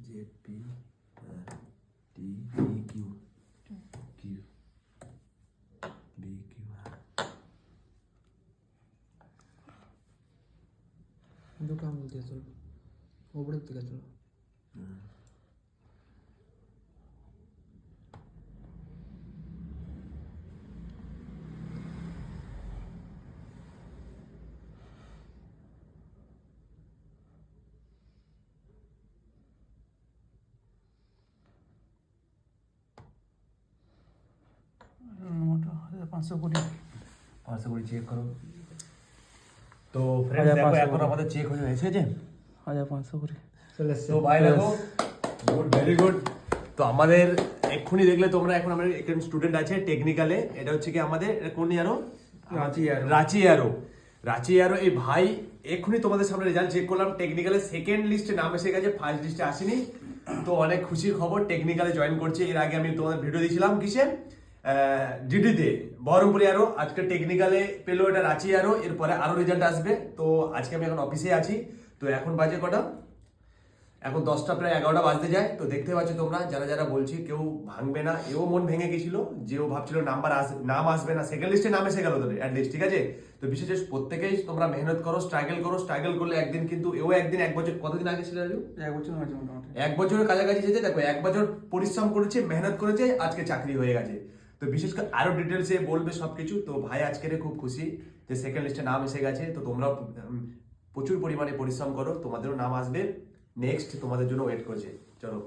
JP T B Q Q B Q দুটো আঙুল দিয়ে চলো, উপরের দিকে চলো। মোটা 520 চেক করো। তো ফ্রেন্ডস দেখো 1500 এখন আমাদের চেক হয়ে এসেছে 1520 চলে এসছে। তো ভাই দেখো গুড ভেরি গুড। তো আমাদের এক্ষুনি দেখলে তোমরা, এখন আমাদের এখানে স্টুডেন্ট আছে টেকনিক্যালে, এটা হচ্ছে কি আমাদের কোন ইয়ারও রাঁচি ইয়ারও এই ভাই এক্ষুনি তোমাদের সামনে রেজাল্ট চেক করলাম। টেকনিক্যালে সেকেন্ড লিস্টে নাম এসে গেছে, ফার্স্ট লিস্টে আসেনি। তো অনেক খুশির খবর, টেকনিক্যালে জয়েন করছে। এর আগে আমি তোমাদের ভিডিও দিয়েছিলাম কিসে, ডিডিতে বহরমপুর ইয়ারও। আজকে টেকনিক্যালে পেলো এটা রাঁচি ইয়ারও, এরপরে আরো রেজাল্ট আসবে। তো আজকে আমি এখন অফিসে আছি। তো এখন বাজে কটা, এখন 10টা প্রায় 11টা বাজতে যায়। তো দেখতে পাচ্ছ তোমরা, যারা যারা বলছি কেউ ভাঙবে না। এও মন ভেঙে গেছিল, যেও ভাবছিল নাম আসবে না, সেকেন্ড লিস্টে নাম এসে গেল তোদের অ্যাটলিস্ট, ঠিক আছে। তো বিশেষ করে প্রত্যেকেই তোমরা মেহনত করো, স্ট্রাগল করলে একদিন কিন্তু এও একদিন, 1 বছর কতদিন আগে ছিল রাজু? 1 বছর হয়েছে মোটামুটি। 1 বছরের কাছাকাছি যেতে দেখো, 1 বছর পরিশ্রম করেছে, মেহনত করেছে, আজকে চাকরি হয়ে গেছে। তো বিশেষ করে আরো ডিটেলসে বলবে সবকিছু। তো ভাই আজকের খুব খুশি যে সেকেন্ড লিস্টে নাম এসে গেছে। তো তোমরা প্রচুর পরিমাণে পরিশ্রম করো, তোমাদেরও নাম আসবে, নেক্সট তোমাদের জন্য ওয়েট করছে। চলো।